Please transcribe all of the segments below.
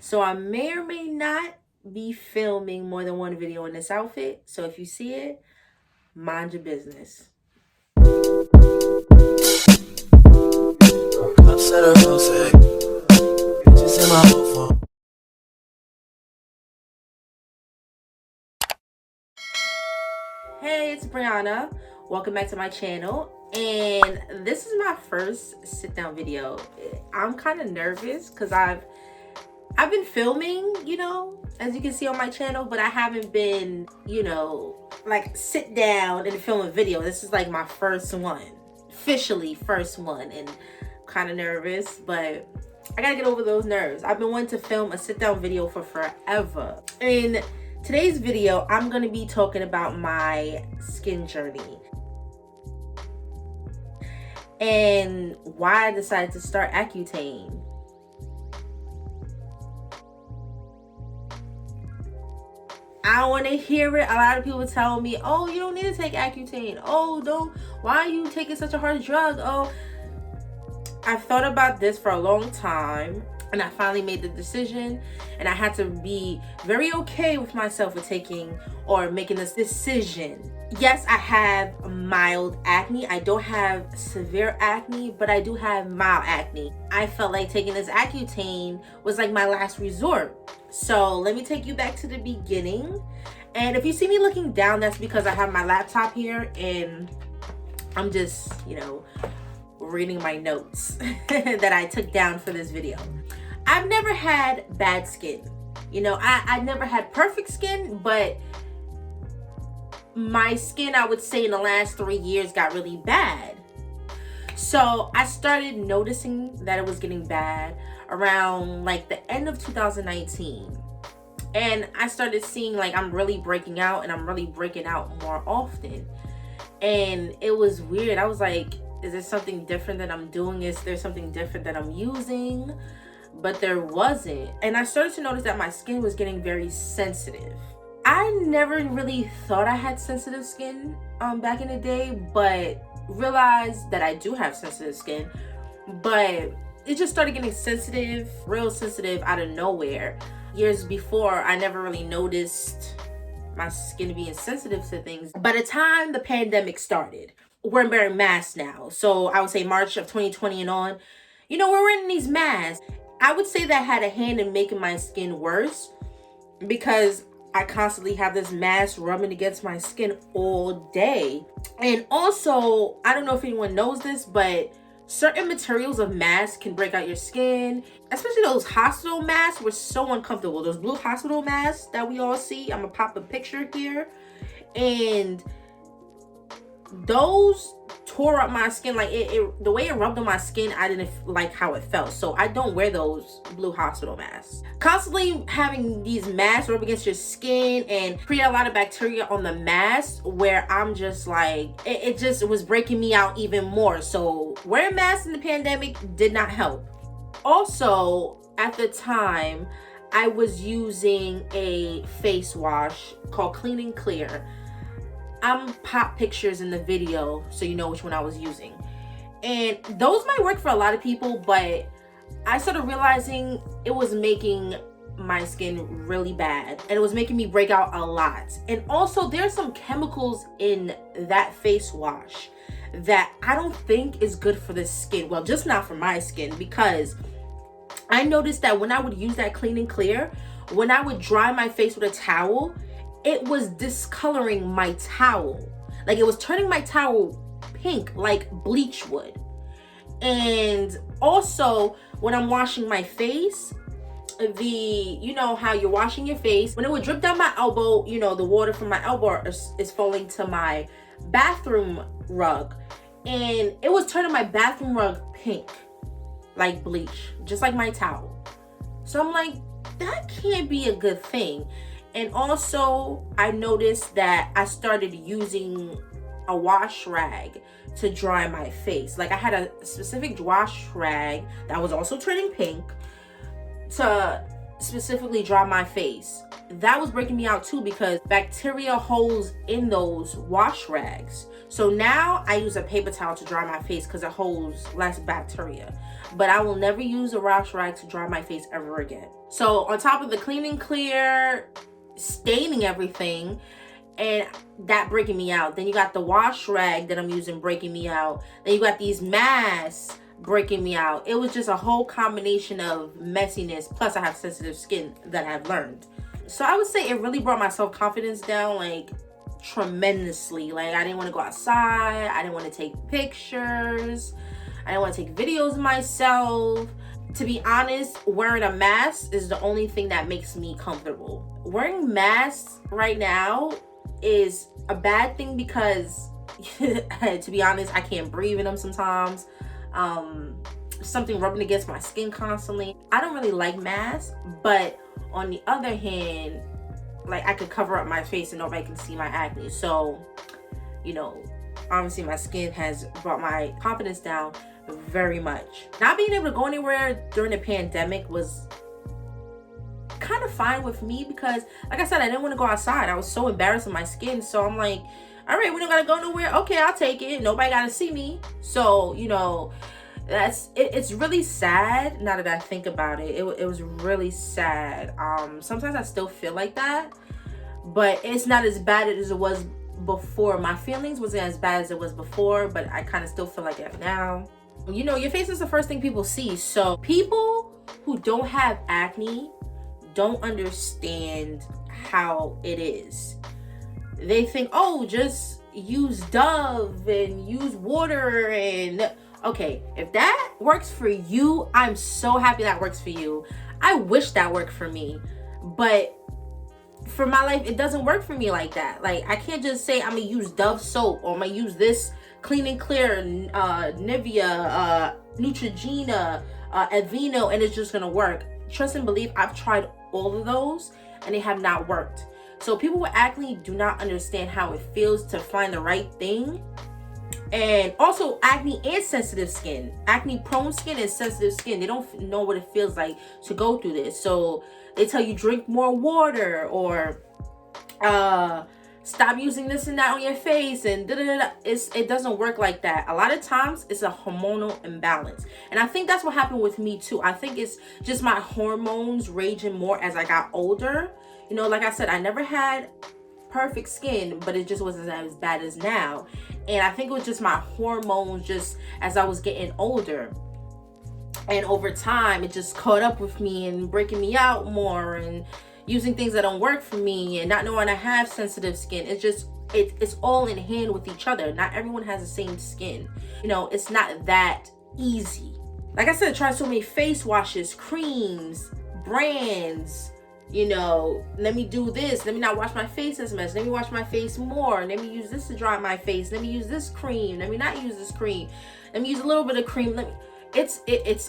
So I may or may not be filming more than one video in this outfit. So if you see it, mind your business. Hey, it's Brianna. Welcome back to my channel. And this is my first sit down video. I'm kind of nervous because I've been filming, as you can see on my channel, but I haven't been, like sit down and film a video. This is like my first one, officially first one, and kind of nervous, but I gotta get over those nerves. I've been wanting to film a sit down video for forever. In today's video, I'm gonna be talking about my skin journey and why I decided to start Accutane. I don't want to hear it. A lot of people tell me, oh, you don't need to take Accutane. Oh, why are you taking such a hard drug? Oh, I've thought about this for a long time, and I finally made the decision, and I had to be very okay with myself with taking or making this decision. Yes, I have mild acne. I don't have severe acne, but I do have mild acne. I felt like taking this Accutane was like my last resort. So let me take you back to the beginning. And if you see me looking down, that's because I have my laptop here and I'm just, reading my notes that I took down for this video. I've never had bad skin. I never had perfect skin, but my skin, I would say in the last 3 years, got really bad. So I started noticing that it was getting bad around like the end of 2019. And I started seeing like I'm really breaking out, and I'm really breaking out more often. And it was weird. I was like, is there something different that I'm doing? Is there something different that I'm using? But there wasn't. And I started to notice that my skin was getting very sensitive. I never really thought I had sensitive skin back in the day, but realized that I do have sensitive skin. But it just started getting sensitive, real sensitive out of nowhere. Years before, I never really noticed my skin being sensitive to things. By the time the pandemic started, we're wearing masks now. So I would say March of 2020 and on, we're wearing these masks. I would say that had a hand in making my skin worse because I constantly have this mask rubbing against my skin all day. And also, I don't know if anyone knows this, but certain materials of masks can break out your skin, especially those hospital masks were so uncomfortable. Those blue hospital masks that we all see. I'm gonna pop a picture here. And those tore up my skin. Like the way it rubbed on my skin, I didn't like how it felt. So I don't wear those blue hospital masks. Constantly having these masks rub against your skin and create a lot of bacteria on the mask, where I'm just like, it just was breaking me out even more. So wearing masks in the pandemic did not help. Also, at the time, I was using a face wash called Clean and Clear. I'm pop pictures in the video so you know which one I was using. And those might work for a lot of people, but I started realizing it was making my skin really bad, and it was making me break out a lot. And also, there's some chemicals in that face wash that I don't think is good for the skin. Well, just not for my skin, because I noticed that when I would use that Clean and Clear, when I would dry my face with a towel, it was discoloring my towel. Like it was turning my towel pink like bleach would. And also when I'm washing my face, how you're washing your face, when it would drip down my elbow, the water from my elbow is falling to my bathroom rug, and it was turning my bathroom rug pink like bleach, just like my towel. So I'm like, that can't be a good thing. And also, I noticed that I started using a wash rag to dry my face. Like I had a specific wash rag that was also turning pink to specifically dry my face. That was breaking me out too, because bacteria holes in those wash rags. So now I use a paper towel to dry my face because it holds less bacteria. But I will never use a wash rag to dry my face ever again. So on top of the clean and clear, staining everything, and that breaking me out. Then you got the wash rag that I'm using breaking me out. Then you got these masks breaking me out. It was just a whole combination of messiness. Plus I have sensitive skin that I've learned. So I would say it really brought my self-confidence down like tremendously. Like I didn't want to go outside. I didn't want to take pictures. I didn't want to take videos of myself. To be honest, wearing a mask is the only thing that makes me comfortable. Wearing masks right now is a bad thing because to be honest, I can't breathe in them sometimes. Something rubbing against my skin constantly. I don't really like masks, but on the other hand, like I could cover up my face and nobody can see my acne. So, you know, obviously my skin has brought my confidence down very much. Not being able to go anywhere during the pandemic was kind of fine with me because, like I said, I didn't want to go outside. I was so embarrassed of my skin. So I'm like, all right, we don't gotta go nowhere. Okay, I'll take it. Nobody gotta see me. So, you know, it's really sad now that I think about it. It was really sad. Sometimes I still feel like that, but it's not as bad as it was before. My feelings wasn't as bad as it was before, but I kind of still feel like that now. You know, your face is the first thing people see. So people who don't have acne don't understand how it is. They think, oh, just use Dove and use water and okay, if that works for you, I'm so happy that works for you. I wish that worked for me, but for my life, it doesn't work for me like that. Like I can't just say I'm gonna use Dove soap or I'm gonna use this clean and clear Nivea, Neutrogena, Aveeno, and it's just gonna work. Trust and believe, I've tried all of those and they have not worked. So people with acne do not understand how it feels to find the right thing. And also acne and sensitive skin, acne prone skin and sensitive skin, they don't know what it feels like to go through this. So they tell you drink more water or stop using this and that on your face and it doesn't work like that. A lot of times it's a hormonal imbalance, and I think that's what happened with me too. I think it's just my hormones raging more as I got older. You know, like I said, I never had perfect skin, but it just wasn't as bad as now. And I think it was just my hormones just as I was getting older. And over time, it just caught up with me and breaking me out more and using things that don't work for me and not knowing I have sensitive skin. It's all in hand with each other. Not everyone has the same skin. You know, it's not that easy. Like I said, I tried so many face washes, creams, brands. You know, let me do this. Let me not wash my face as much. Let me wash my face more. Let me use this to dry my face. Let me use this cream. Let me not use this cream. Let me use a little bit of cream. It's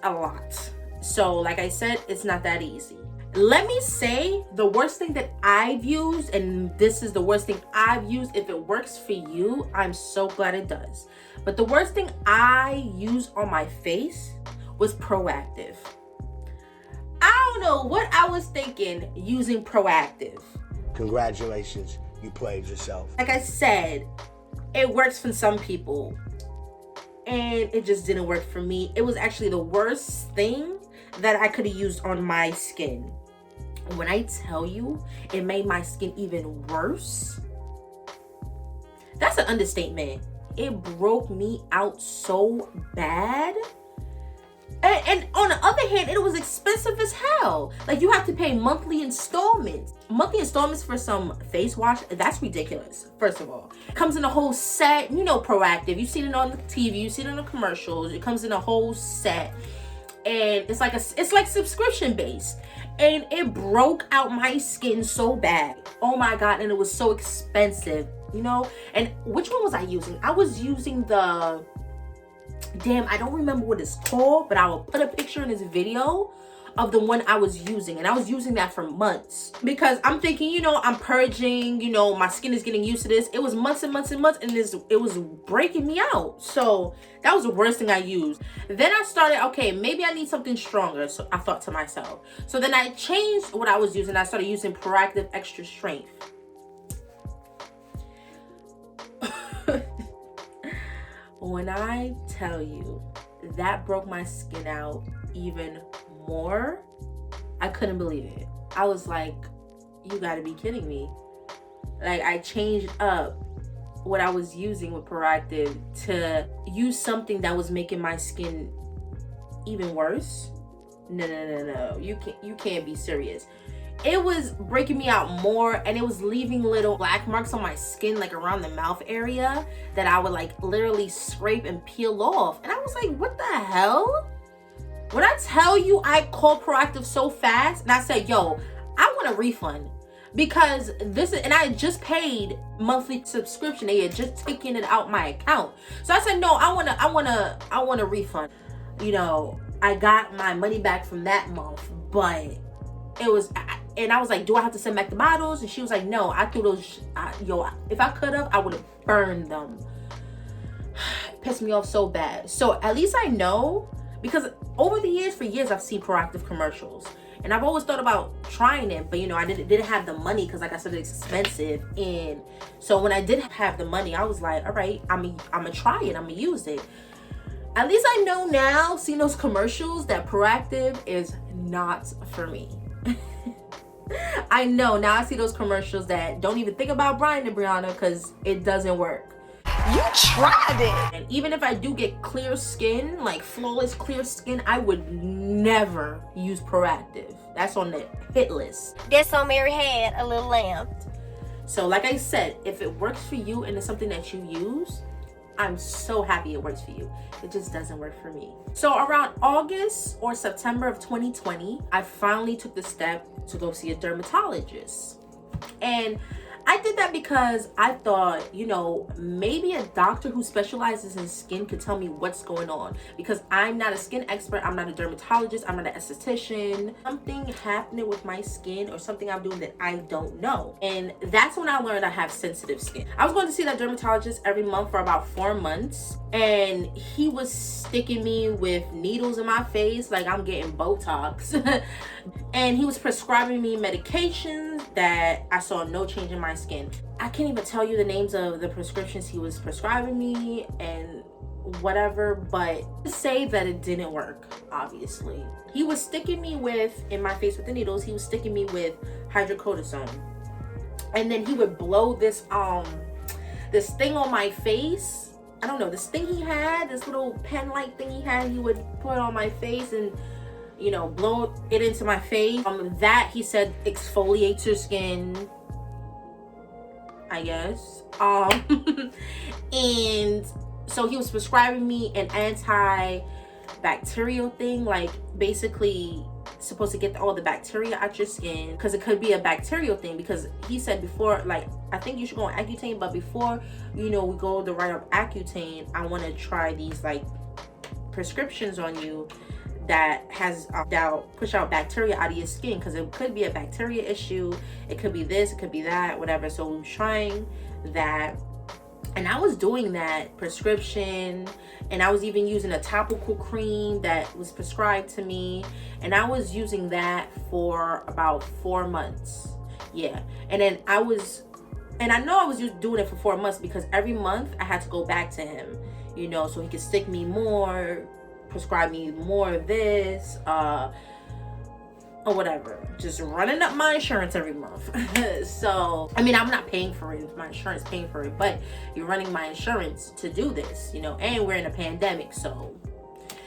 a lot. So like I said, it's not that easy. Let me say the worst thing that I've used, and this is the worst thing I've used. If it works for you, I'm so glad it does. But the worst thing I used on my face was Proactive. I don't know what I was thinking using Proactive. Congratulations, you played yourself. Like I said, it works for some people and it just didn't work for me. It was actually the worst thing that I could have used on my skin. When I tell you it made my skin even worse, that's an understatement. It broke me out so bad. And on the other hand, it was expensive as hell. Like you have to pay monthly installments. Monthly installments for some face wash, that's ridiculous. First of all, it comes in a whole set. You know, Proactive. You've seen it on the TV. You've seen it on the commercials. It comes in a whole set, and it's like subscription based. And it broke out my skin so bad. Oh my god! And it was so expensive. You know. And which one was I using? I was using the. Damn, I don't remember what it's called, but I will put a picture in this video of the one I was using, and I was using that for months because I'm thinking, you know, I'm purging, you know, my skin is getting used to this. It was months and months and months, and it was breaking me out. So that was the worst thing I used. Then I started, okay, maybe I need something stronger. So I thought to myself. So then I changed what I was using. I started using Proactive Extra Strength. When I tell you that broke my skin out even more, I couldn't believe it. I was like, you gotta be kidding me. Like, I changed up what I was using with Proactive to use something that was making my skin even worse. No. You can't be serious. It was breaking me out more, and it was leaving little black marks on my skin, like around the mouth area, that I would like literally scrape and peel off. And I was like, what the hell? When I tell you, I called Proactive so fast and I said, yo, I want a refund, because this is, and I had just paid monthly subscription. They had just taken it out my account. So I said, no, I want a refund. You know, I got my money back from that month, but it was, and I was like, do I have to send back the bottles? And she was like, no, I threw those, if I could have, I would have burned them. It pissed me off so bad. So at least I know, because over the years, for years, I've seen Proactive commercials. And I've always thought about trying it, but you know, I didn't have the money, because like I said, it's expensive. And so when I did have the money, I was like, all right, I'm gonna try it, I'm gonna use it. At least I know now, seeing those commercials, that Proactive is not for me. I know now, I see those commercials that don't even think about Brian and Brianna, because it doesn't work. You tried it. And even if I do get clear skin, like flawless clear skin, I would never use Proactive. That's on the hit list. That's on Mary Had a Little Lamb. So like I said, if it works for you and it's something that you use, I'm so happy it works for you. It just doesn't work for me. So around August or September of 2020, I finally took the step to go see a dermatologist. And I did that because I thought, you know, maybe a doctor who specializes in skin could tell me what's going on, because I'm not a skin expert. I'm not a dermatologist. I'm not an esthetician. Something happening with my skin, or something I'm doing that I don't know. And that's when I learned I have sensitive skin. I was going to see that dermatologist every month for about 4 months, and he was sticking me with needles in my face like I'm getting Botox. And he was prescribing me medications that I saw no change in my skin. I can't even tell you the names of the prescriptions he was prescribing me and whatever, but to say that it didn't work, obviously. He was sticking me with, in my face with the needles, he was sticking me with hydrocortisone. And then he would blow this thing on my face. I don't know, this thing he had, this little pen-like thing he had, he would put on my face and, you know, blow it into my face. That, he said, exfoliates your skin, I guess. And so he was prescribing me an antibacterial thing, like basically supposed to get all the bacteria out your skin, because it could be a bacterial thing. Because he said before, like, I think you should go on Accutane, but before, you know, we go to write up Accutane, I want to try these like prescriptions on you that has that'll push out bacteria out of your skin, because it could be a bacteria issue, it could be this, it could be that, whatever. So we were trying that, and I was doing that prescription, and I was even using a topical cream that was prescribed to me, and I was using that for about 4 months. Yeah. And then I know I was just doing it for 4 months, because every month I had to go back to him, you know, so he could stick me more, prescribe me more of this, or whatever, just running up my insurance every month. So I mean, I'm not paying for it, my insurance paying for it, but you're running my insurance to do this, you know, and we're in a pandemic. So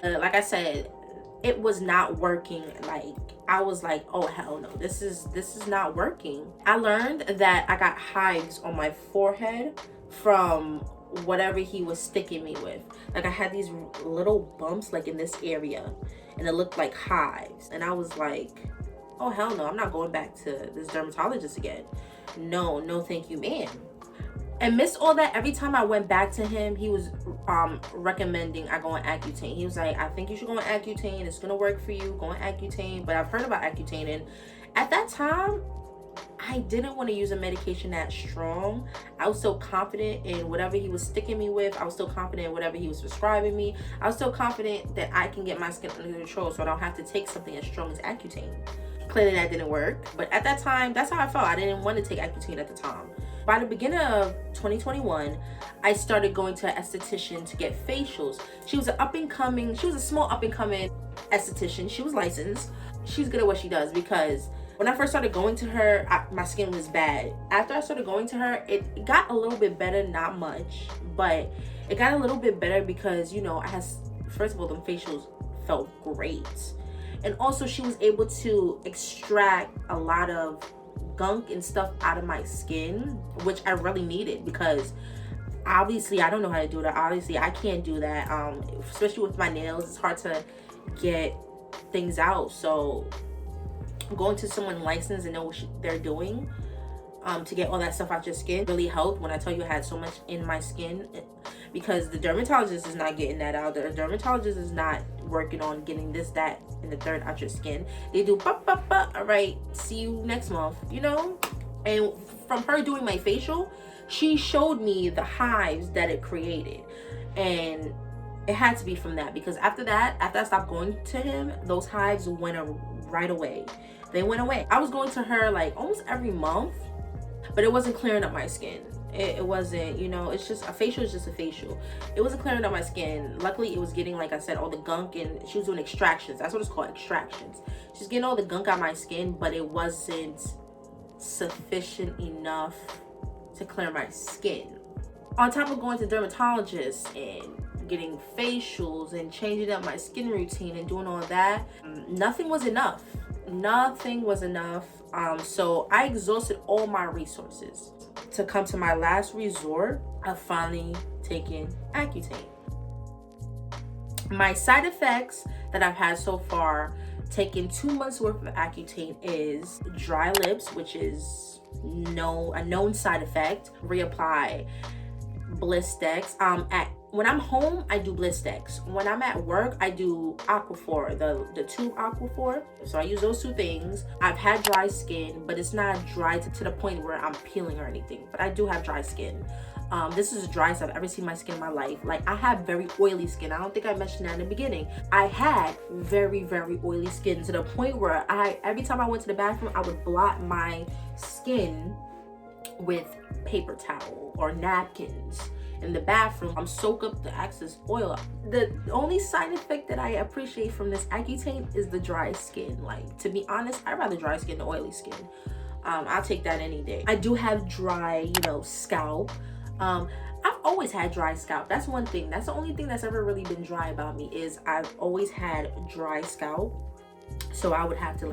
like I said, it was not working. Like, I was like, oh hell no, this is not working. I learned that I got hives on my forehead from whatever he was sticking me with. Like, I had these little bumps like in this area, and it looked like hives. And I was like, oh hell no, I'm not going back to this dermatologist again. No thank you, ma'am. And amidst all that, every time I went back to him, he was recommending I go on Accutane. He was like, I think you should go on Accutane, it's gonna work for you, go on Accutane. But I've heard about Accutane, and at that time I didn't want to use a medication that strong. I was so confident in whatever he was sticking me with. I was still confident in whatever he was prescribing me. I was still confident that I can get my skin under control, so I don't have to take something as strong as Accutane. Clearly that didn't work, but at that time, that's how I felt. I didn't want to take Accutane at the time. By the beginning of 2021, I started going to an esthetician to get facials. She was a small up and coming esthetician. She was licensed. She's good at what she does, because when I first started going to her, my skin was bad. After I started going to her, it got a little bit better, not much, but it got a little bit better because, you know, first of all, them facials felt great. And also she was able to extract a lot of gunk and stuff out of my skin, which I really needed, because obviously I don't know how to do that. Obviously I can't do that, especially with my nails. It's hard to get things out. So going to someone licensed and know what they're doing to get all that stuff out your skin really helped. When I tell you I had so much in my skin, because the dermatologist is not getting that out. The dermatologist is not working on getting this, that, and the third out your skin. They do all right, see you next month, you know. And from her doing my facial, she showed me the hives that it created, and it had to be from that, because after I stopped going to him, those hives went right away. They went away. I was going to her like almost every month, but it wasn't clearing up my skin. It wasn't, you know, it's just a facial is just a facial. It wasn't clearing up my skin. Luckily, it was getting, like I said, all the gunk, and she was doing extractions. That's what it's called, extractions. She's getting all the gunk out of my skin, but it wasn't sufficient enough to clear my skin. On top of going to dermatologists and getting facials and changing up my skin routine and doing all that, nothing was enough. Nothing was enough. So I exhausted all my resources to come to my last resort of finally taking Accutane. My side effects that I've had so far, taking 2 months worth of Accutane, is dry lips, which is a known side effect. Reapply Blistex. When I'm home, I do Blistex. When I'm at work, I do Aquaphor, the tube Aquaphor. So I use those two things. I've had dry skin, but it's not dry to the point where I'm peeling or anything. But I do have dry skin. This is the driest I've ever seen my skin in my life. Like, I have very oily skin. I don't think I mentioned that in the beginning. I had very, very oily skin to the point where every time I went to the bathroom, I would blot my skin with paper towel or napkins in the bathroom. Soak up the excess oil. The only side effect that I appreciate from this Accutane is the dry skin. Like, to be honest, I'd rather dry skin than oily skin. I'll take that any day. I do have dry, scalp. I've always had dry scalp. That's one thing. That's the only thing that's ever really been dry about me, is I've always had dry scalp. So I would have to,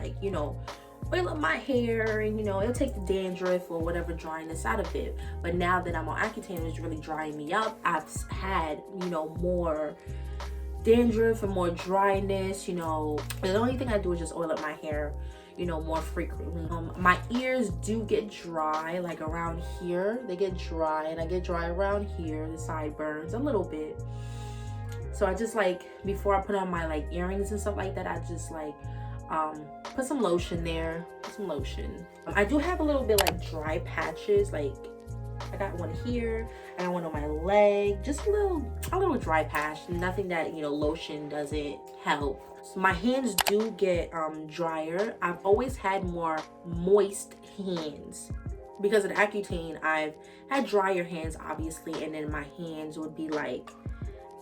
oil up my hair, and it'll take the dandruff or whatever dryness out of it. But now that I'm on Accutane, it's really drying me up. I've had more dandruff and more dryness. The only thing I do is just oil up my hair more frequently. My ears do get dry, like around here. They get dry, and I get dry around here, the sideburns a little bit. So I just before I put on my earrings and stuff like that, I just put some lotion there, I do have a little bit dry patches. I got one here, I got one on my leg, just a little dry patch. Nothing that lotion doesn't help. So my hands do get drier. I've always had more moist hands because of the Accutane. I've had drier hands, obviously, and then my hands would be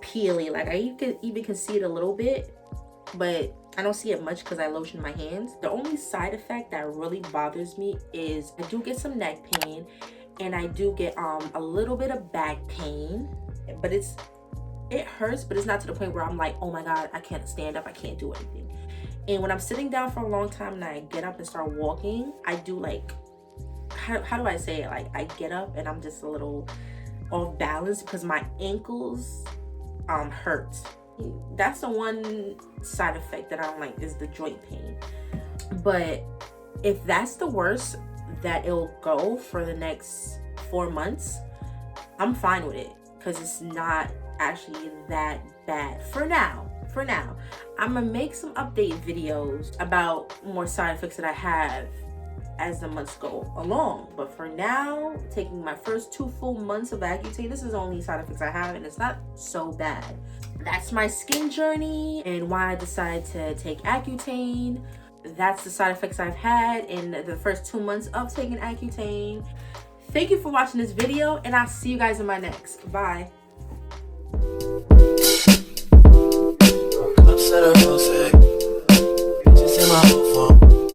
peely. I even can see it a little bit, but I don't see it much because I lotion my hands. The only side effect that really bothers me is I do get some neck pain, and I do get a little bit of back pain, but it hurts, but it's not to the point where I'm oh my god, I can't stand up, I can't do anything. And when I'm sitting down for a long time and I get up and start walking, I do how do I say it? I get up and I'm just a little off balance because my ankles hurt. That's the one side effect that I don't like, is the joint pain. But if that's the worst that it'll go for the next 4 months, I'm fine with it, because it's not actually that bad for now. I'm gonna make some update videos about more side effects that I have as the months go along. But for now, taking my first 2 full months of Accutane, this is the only side effects I have, and it's not so bad. That's my skin journey and why I decided to take Accutane. That's the side effects I've had in the first 2 months of taking Accutane. Thank you for watching this video, and I'll see you guys in my next. Bye.